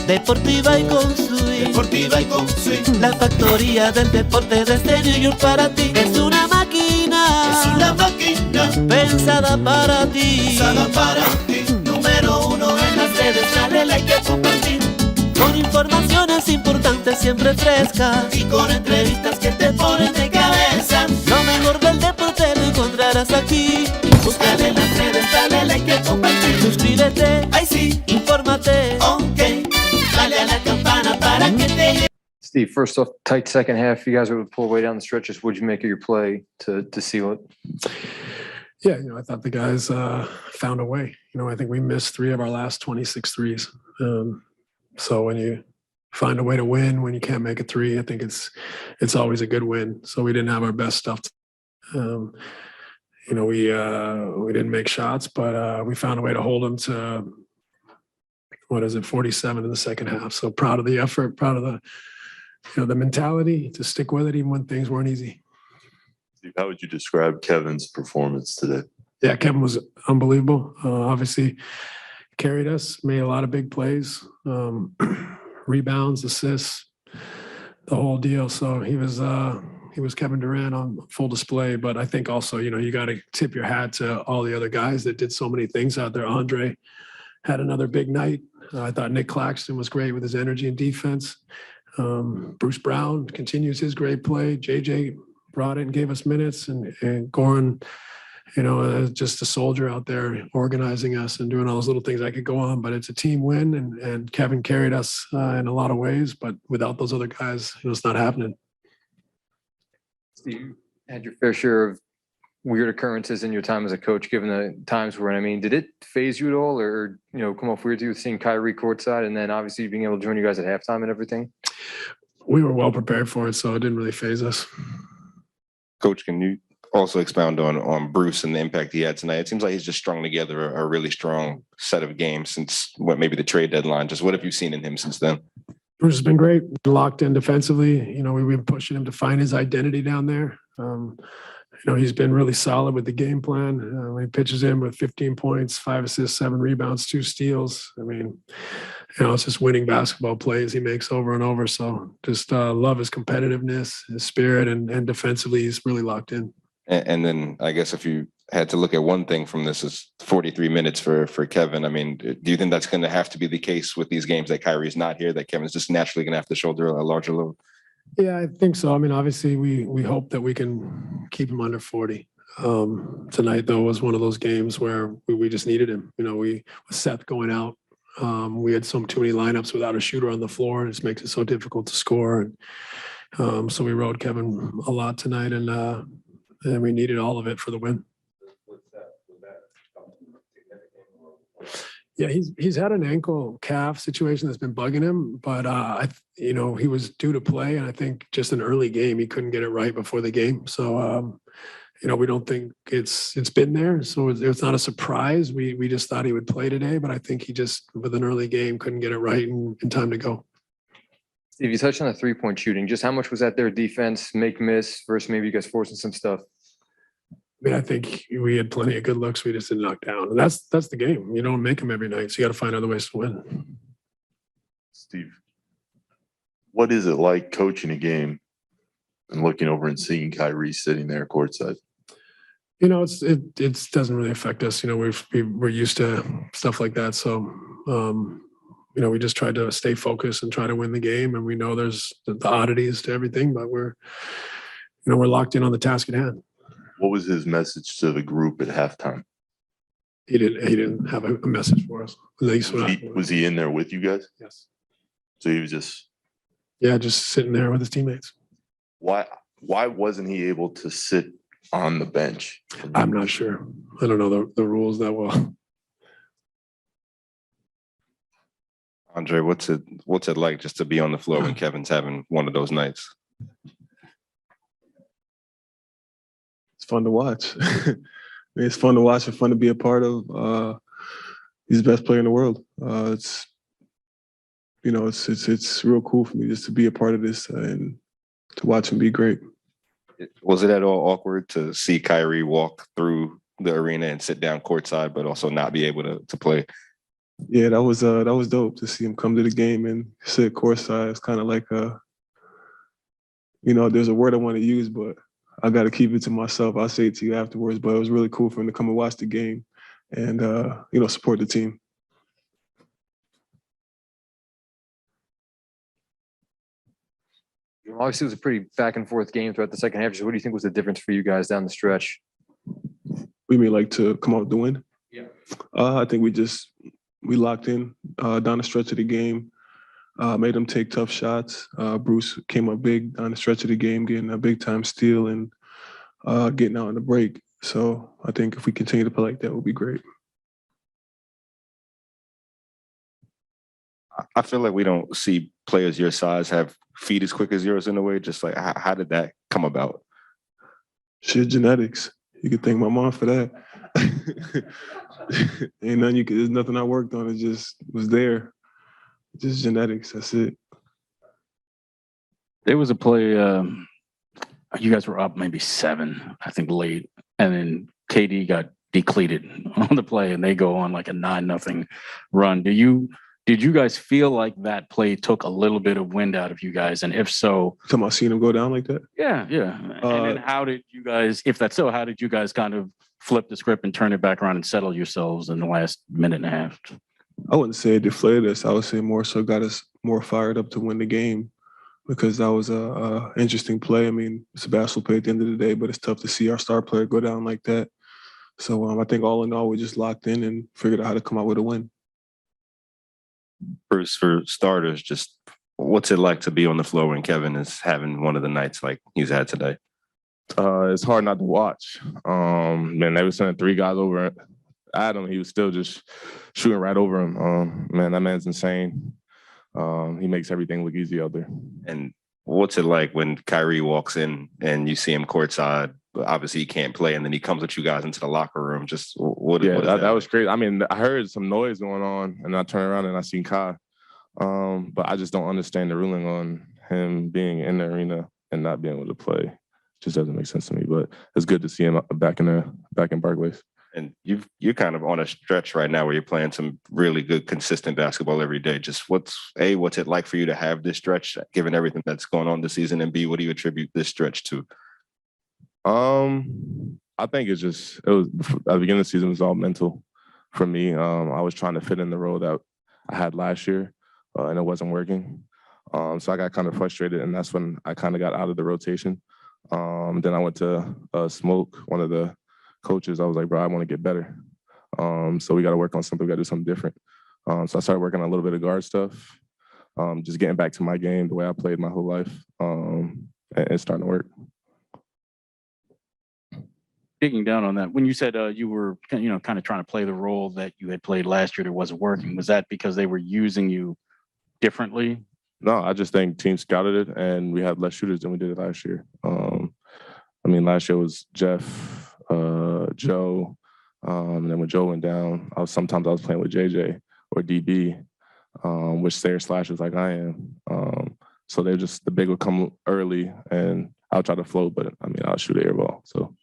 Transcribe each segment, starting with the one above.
Deportiva y con swing. Deportiva y con swing. La factoría del deporte desde New York para ti. Es una máquina. Es una máquina Pensada para ti. pensada para ti. Número uno en las redes, dale like y compartir. Con informaciones importantes siempre frescas. Y con entrevistas que te ponen de cabeza. Lo mejor del deporte lo encontrarás aquí. Búscale en las redes, dale like y compartir. Suscríbete, Ay sí, infórmate. ok. Dale a la campana para que te llegue. Steve, first off, tight second half. You guys were able to pull away down the stretches. What'd you make of your play to seal it? Yeah, I thought the guys found a way. I think we missed 3 of our last 26 threes. So when you find a way to win, when you can't make a 3, I think it's always a good win. So we didn't have our best stuff. We didn't make shots, but we found a way to hold them to 47 in the second half. So proud of the effort, proud of the mentality to stick with it even when things weren't easy. Steve, how would you describe Kevin's performance today? Yeah, Kevin was unbelievable. Obviously carried us, made a lot of big plays, rebounds, assists, the whole deal. So he was Kevin Duran on full display. But I think also, you got to tip your hat to all the other guys that did so many things out there. Andre had another big night. I thought Nick Claxton was great with his energy and defense. Bruce Brown continues his great play. JJ brought it and gave us minutes, and Goran, just a soldier out there organizing us and doing all those little things. I could go on, but it's a team win, and Kevin carried us in a lot of ways, but without those other guys, it's not happening. You had your fair share of weird occurrences in your time as a coach, given the times we're in. I mean, did it phase you at all, or come off weird to you seeing Kyrie courtside, and then obviously being able to join you guys at halftime and everything? We were well prepared for it, so it didn't really phase us. Coach, can you also expound on Bruce and the impact he had tonight? It seems like he's just strung together a really strong set of games since maybe the trade deadline. Just what have you seen in him since then? Bruce has been great, locked in defensively. We've been pushing him to find his identity down there. He's been really solid with the game plan. When he pitches in with 15 points, 5 assists, 7 rebounds, 2 steals. I mean, it's just winning basketball plays he makes over and over. So just love his competitiveness, his spirit, and defensively, he's really locked in. And then I guess if you had to look at one thing from this, is 43 minutes for Kevin. I mean, do you think that's going to have to be the case with these games that Kyrie's not here, that Kevin's just naturally going to have to shoulder a larger load? Yeah, I think so. I mean, obviously, we hope that we can keep him under 40. Tonight, though, was one of those games where we just needed him. With Seth going out, we had too many lineups without a shooter on the floor. It just makes it so difficult to score. And so we rode Kevin a lot tonight, and we needed all of it for the win. Yeah, he's had an ankle calf situation that's been bugging him, but he was due to play, and I think just an early game he couldn't get it right before the game. So we don't think it's been there, so it's not a surprise. We just thought he would play today, but I think he just with an early game couldn't get it right in time to go. Steve, you touched on the 3-point shooting. Just how much was that their defense make miss versus maybe you guys forcing some stuff? I mean, I think we had plenty of good looks. We just didn't knock down. And that's the game. You don't make them every night, so you got to find other ways to win. Steve, what is it like coaching a game and looking over and seeing Kyrie sitting there courtside? It doesn't really affect us. We're used to stuff like that. So, we just try to stay focused and try to win the game. And we know there's the oddities to everything, but we're locked in on the task at hand. What was his message to the group at halftime? He didn't have a message for us. At least Was he in there with you guys? Yes. So he was just sitting there with his teammates. Why wasn't he able to sit on the bench? I'm not sure. I don't know the rules that well. Andre, what's it like just to be on the floor when Kevin's having one of those nights? Fun to watch. It's fun to watch and fun to be a part of. He's the best player in the world. It's real cool for me just to be a part of this and to watch him be great. Was it at all awkward to see Kyrie walk through the arena and sit down courtside, but also not be able to play? Yeah, that was dope to see him come to the game and sit courtside. It's kind of like there's a word I want to use, but I got to keep it to myself. I'll say it to you afterwards. But it was really cool for him to come and watch the game and support the team. Obviously, it was a pretty back and forth game throughout the second half. So what do you think was the difference for you guys down the stretch? We mean like to come out with the win? Yeah. I think we locked in down the stretch of the game, made them take tough shots. Bruce came up big down the stretch of the game, getting a big time steal and getting out on the break. So I think if we continue to play like that, it would be great. I feel like we don't see players your size have feet as quick as yours in a way. Just like, how did that come about? Shit, genetics. You could thank my mom for that. There's nothing I worked on. It just was there. Just genetics. That's it. There was a play, you guys were up maybe 7, I think, late, and then KD got depleted on the play, and they go on like a 9-0 run. Did you guys feel like that play took a little bit of wind out of you guys? And if so, Talking about seeing him go down like that? yeah. And then how did you guys, if that's so, how did you guys kind of flip the script and turn it back around and settle yourselves in the last minute and a half? I wouldn't say it deflated us. I would say more so got us more fired up to win the game because that was a interesting play. I mean, it's a basketball play at the end of the day, but it's tough to see our star player go down like that. So I think all in all, we just locked in and figured out how to come out with a win. Bruce, for starters, just what's it like to be on the floor when Kevin is having one of the nights like he's had today? It's hard not to watch. Man, they were sending 3 guys over at him. He was still just shooting right over him. Man, that man's insane. He makes everything look easy out there. And what's it like when Kyrie walks in and you see him courtside? Obviously, he can't play, and then he comes with you guys into the locker room. Just what is that was crazy. I mean, I heard some noise going on, and I turned around and I seen Kai. But I just don't understand the ruling on him being in the arena and not being able to play. It just doesn't make sense to me. But it's good to see him back in Barclays. And you're kind of on a stretch right now where you're playing some really good, consistent basketball every day. Just what's it like for you to have this stretch, given everything that's going on this season? And B, what do you attribute this stretch to? I think it was at the beginning of the season, it was all mental for me. I was trying to fit in the role that I had last year, and it wasn't working. So I got kind of frustrated, and that's when I kind of got out of the rotation. Then I went to Smoke, one of the coaches. I was like, bro, I want to get better. So we got to work on something. We got to do something different. So I started working on a little bit of guard stuff, just getting back to my game, the way I played my whole life, and it's starting to work. Digging down on that, when you said you were, kind of trying to play the role that you had played last year that wasn't working, was that because they were using you differently? No, I just think teams scouted it, and we had less shooters than we did last year. I mean, last year was Jeff, Joe, and then when Joe went down, sometimes I was playing with JJ or DB, which they're slashers like I am. So the big would come early, and I'll try to float, but I mean, I'll shoot an air ball. So.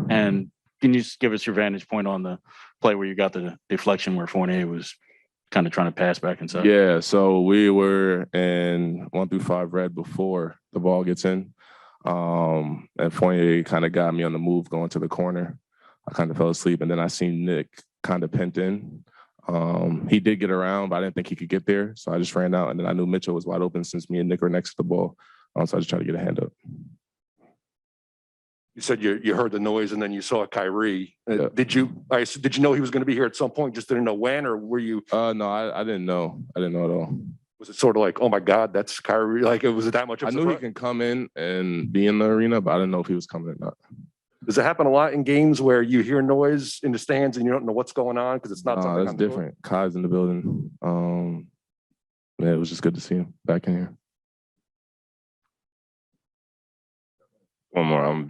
And can you just give us your vantage point on the play where you got the deflection where Fournier was kind of trying to pass back inside? Yeah, so we were in 1 through 5 red before the ball gets in. And Fournier kind of got me on the move going to the corner. I kind of fell asleep, and then I seen Nick kind of pent in. He did get around, but I didn't think he could get there. So I just ran out, and then I knew Mitchell was wide open since me and Nick were next to the ball. So I just tried to get a hand up. You said you heard the noise and then you saw Kyrie. Yeah. Did you know he was going to be here at some point? Just didn't know when, or were you? No, I didn't know. I didn't know at all. Was it sort of like, oh my God, that's Kyrie? Like, was it that much of a I knew he can come in and be in the arena, but I didn't know if he was coming or not. Does it happen a lot in games where you hear noise in the stands and you don't know what's going on because it's not something? That's different. Kai's in the building. Yeah, it was just good to see him back in here. One more.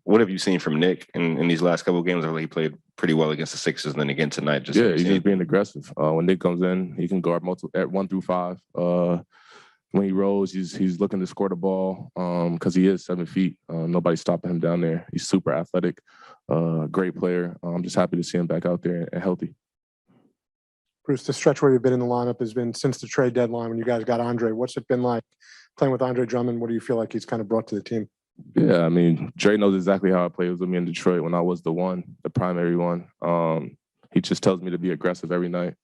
What have you seen from Nick in these last couple of games? Where he played pretty well against the Sixers, and then again tonight. He's just being aggressive. When Nick comes in, he can guard multiple at 1 through 5. When he rolls, he's looking to score the ball because he is 7 feet. Nobody's stopping him down there. He's super athletic, great player. I'm just happy to see him back out there and healthy. Bruce, the stretch where you've been in the lineup has been since the trade deadline when you guys got Andre. What's it been like playing with Andre Drummond? What do you feel like he's kind of brought to the team? Yeah, I mean, Dre knows exactly how I played with me in Detroit when I was the primary one. He just tells me to be aggressive every night.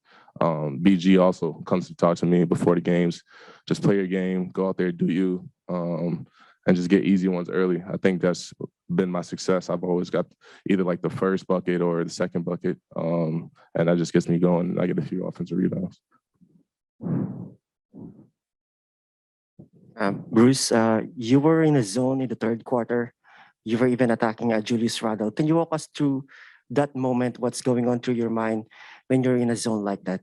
BG also comes to talk to me before the games. Just play your game, go out there, do you, and just get easy ones early. I think that's been my success. I've always got either like the first bucket or the second bucket, and that just gets me going. And I get a few offensive rebounds. Bruce, you were in a zone in the third quarter. You were even attacking Julius Randle. Can you walk us through that moment? What's going on through your mind when you're in a zone like that?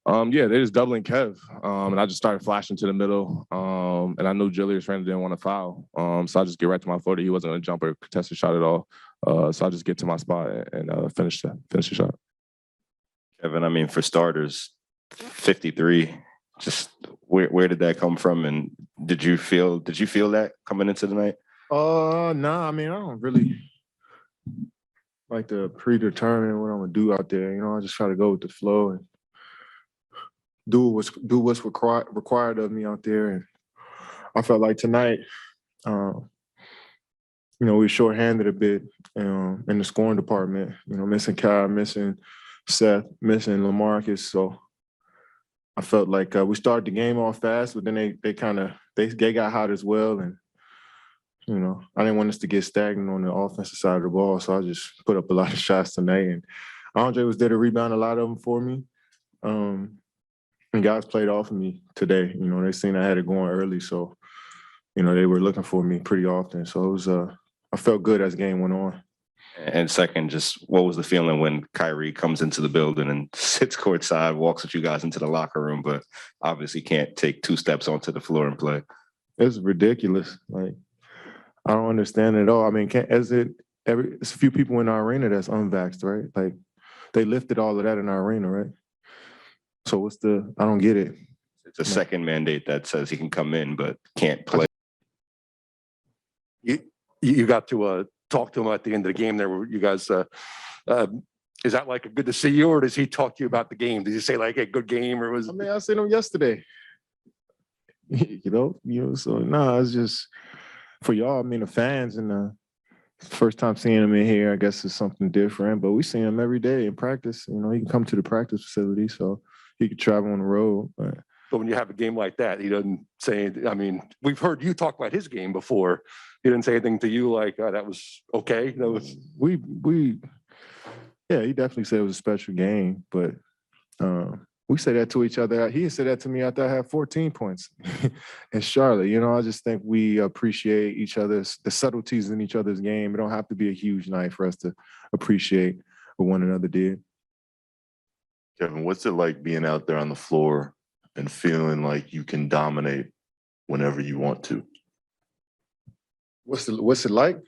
Yeah, they just doubling Kev, and I just started flashing to the middle, and I knew Julius Randle didn't want to foul, so I just get right to my floater. He wasn't going to jump or contest a shot at all, so I just get to my spot and finish the shot. Kevin, I mean, for starters, 53. Just where did that come from, and did you feel that coming into the night? Nah, I mean, I don't really like to predetermine what I'm gonna do out there. You know, I just try to go with the flow and do what's required of me out there. And I felt like tonight, you know, we were shorthanded a bit in the scoring department. You know, missing Kyle, missing Seth, missing LaMarcus. So I felt like we started the game off fast, but then they got hot as well. And you know, I didn't want us to get stagnant on the offensive side of the ball, so I just put up a lot of shots tonight. And Andre was there to rebound a lot of them for me. And guys played off of me today. You know, they seen I had it going early, so you know they were looking for me pretty often. So it was I felt good as the game went on. And second, just what was the feeling when Kyrie comes into the building and sits courtside, walks with you guys into the locker room, but obviously can't take 2 steps onto the floor and play? It's ridiculous. Like, I don't understand it at all. I mean, it's a few people in our arena that's unvaxxed, right? Like, they lifted all of that in our arena, right? So I don't get it. It's a second mandate that says he can come in but can't play. You got to talk to him at the end of the game there. Where you guys, is that like a good to see you, or does he talk to you about the game? Did he say like a good game, or was? I mean, I seen him yesterday. you know. So no, it's just for y'all. I mean, the fans and the first time seeing him in here, I guess it's something different. But we see him every day in practice. You know, he can come to the practice facility, so he could travel on the road. But when you have a game like that, he doesn't say. I mean, we've heard you talk about his game before. He didn't say anything to you like that was okay. That was yeah. He definitely said it was a special game, but we say that to each other. He said that to me after I had 14 points in Charlotte. You know, I just think we appreciate the subtleties in each other's game. It don't have to be a huge night for us to appreciate what one another did. Kevin, what's it like being out there on the floor and feeling like you can dominate whenever you want to? What's it like?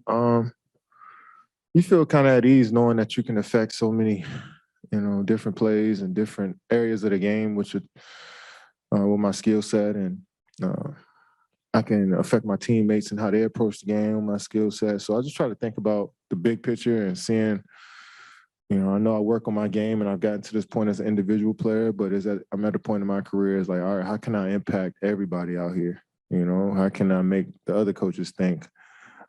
You feel kind of at ease knowing that you can affect so many, you know, different plays and different areas of the game, which would, with my skill set, and I can affect my teammates and how they approach the game with my skill set. So I just try to think about the big picture and seeing, you know, I know I work on my game and I've gotten to this point as an individual player, but I'm at a point in my career, it's like, all right, how can I impact everybody out here? You know, how can I make the other coaches think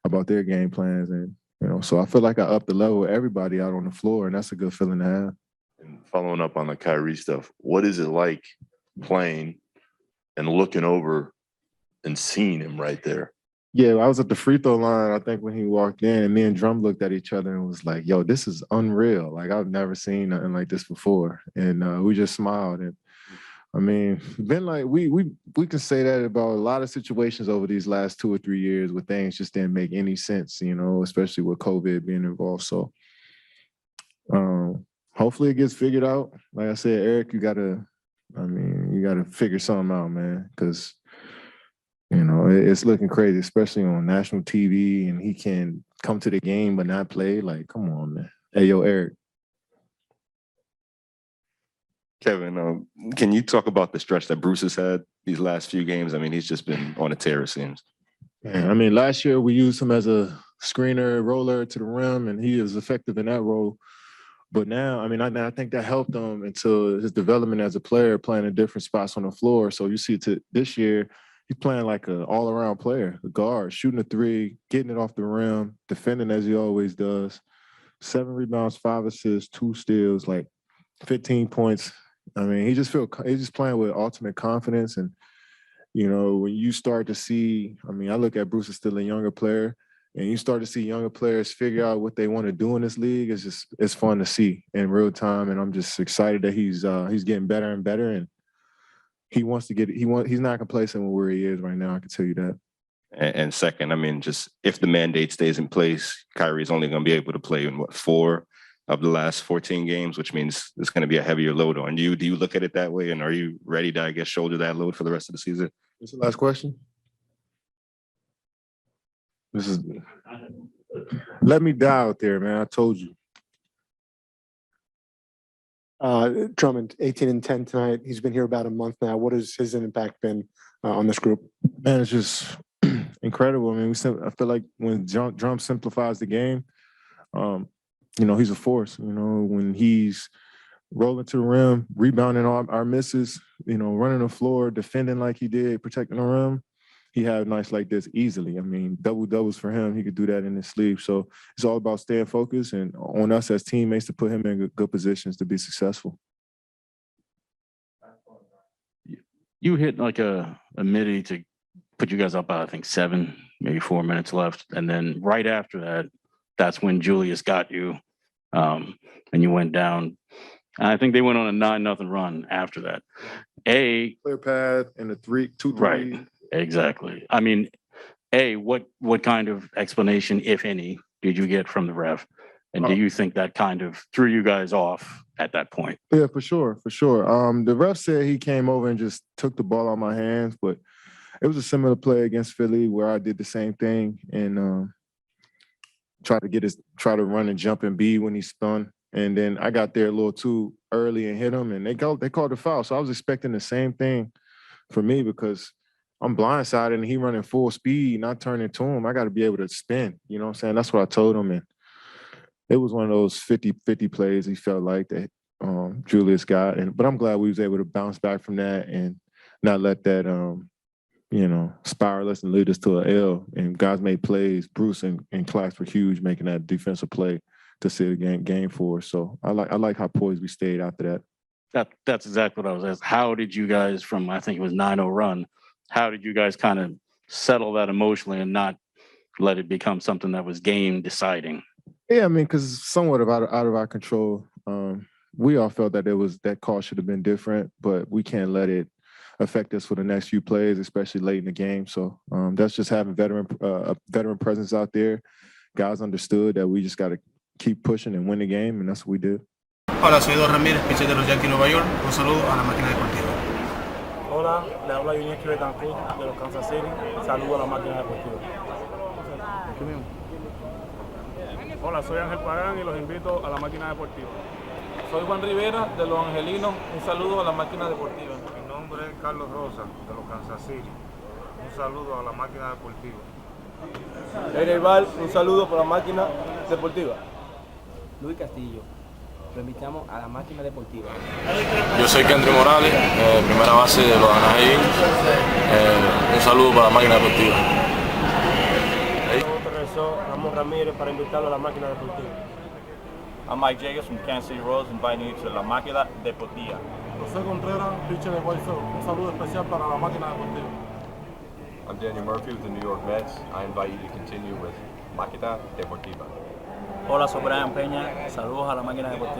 about their game plans? And, you know, so I feel like I upped the level of everybody out on the floor, and that's a good feeling to have. And following up on the Kyrie stuff, what is it like playing and looking over and seeing him right there? Yeah, I was at the free throw line, I think, when he walked in, and me and Drum looked at each other and was like, yo, this is unreal. Like, I've never seen nothing like this before. And we just smiled. And I mean, been like, we can say that about a lot of situations over these last 2 or 3 years where things just didn't make any sense, you know, especially with COVID being involved. So hopefully it gets figured out. Like I said, Eric, you gotta figure something out, man, because you know, it's looking crazy, especially on national TV, and he can come to the game but not play. Like, come on, man. Hey, yo, Eric. Kevin, can you talk about the stretch that Bruce has had these last few games? I mean, he's just been on a tear, it seems. Yeah, I mean, last year we used him as a screener, roller to the rim, and he is effective in that role. But now, I mean, I think that helped him into his development as a player, playing in different spots on the floor. So you see this year, he's playing like an all-around player, a guard, shooting a three, getting it off the rim, defending as he always does. 7 rebounds, 5 assists, 2 steals, like 15 points. I mean, he's just playing with ultimate confidence. And, you know, when you start to see, I mean, I look at Bruce as still a younger player, and you start to see younger players figure out what they want to do in this league. It's fun to see in real time. And I'm just excited that he's getting better and better. And he's not complacent with where he is right now. I can tell you that. And second, I mean, just if the mandate stays in place, Kyrie's only going to be able to play in 4 of the last 14 games, which means it's going to be a heavier load on you. Do you look at it that way? And are you ready to, I guess, shoulder that load for the rest of the season? What's the last question? Let me die out there, man. I told you. Drummond, 18 and 10 tonight. He's been here about a month now. What has his impact been on this group? Man, it's just incredible. I mean, I feel like when Drum simplifies the game, you know, he's a force. You know, when he's rolling to the rim, rebounding our misses, you know, running the floor, defending like he did, protecting the rim, he had nights like this easily. I mean, double-doubles for him. He could do that in his sleep. So it's all about staying focused and on us as teammates to put him in good positions to be successful. You hit like a midi to put you guys up by, I think, 7, maybe 4 minutes left. And then right after that, that's when Julius got you and you went down. And I think they went on a 9-0 run after that. Clear pad and a 2-3. Right. Exactly. I mean, what kind of explanation, if any, did you get from the ref? And do you think that kind of threw you guys off at that point? Yeah, for sure. The ref said he came over and just took the ball out of my hands, but it was a similar play against Philly where I did the same thing and try to run and jump and be when he spun. And then I got there a little too early and hit him, and they called the foul. So I was expecting the same thing for me because I'm blindsided and he running full speed, not turning to him. I got to be able to spin. You know what I'm saying? That's what I told him. And it was one of those 50-50 plays he felt like that Julius got. But I'm glad we was able to bounce back from that and not let that, spiral us and lead us to an L. And guys made plays. Bruce and Clax were huge making that defensive play to see the game for us. So I like how poised we stayed after that. That's exactly what I was asking. How did you guys from, I think it was 9-0 run, how did you guys kind of settle that emotionally and not let it become something that was game deciding? Yeah, I mean, because it's somewhat out of our control. We all felt that call should have been different, but we can't let it affect us for the next few plays, especially late in the game. So that's just having a veteran presence out there. Guys understood that we just got to keep pushing and win the game, and that's what we did. Hola, soy Duran, pitcher de los Yankees de Nueva York. Un saludo a la máquina deportiva. Hola, le habla Otniel de los Kansas City. Saludo a la máquina deportiva. Hola, soy Ángel Pagán y los invito a la máquina deportiva. Soy Juan Rivera de los Angelinos. Un saludo a la máquina deportiva. Mi nombre es Carlos Rosa de los Kansas City. Un saludo a la máquina deportiva. Val, un saludo para la máquina deportiva. Luis Castillo. Lo invitamos a la máquina deportiva. Yo soy Kendry Morales, primera base de los Anaheim. Un saludo para la máquina deportiva. Regresó Ramón Ramírez para invitarlo a la máquina deportiva. I'm Mike Jacobs from Kansas City Royals, inviting you to la máquina deportiva. José Contreras, pitcher de White Sox. Un saludo especial para la máquina deportiva. I'm Daniel Murphy with the New York Mets. I invite you to continue with Máquina Deportiva. Hola, soy Brian Peña. Saludos a la máquina deportiva.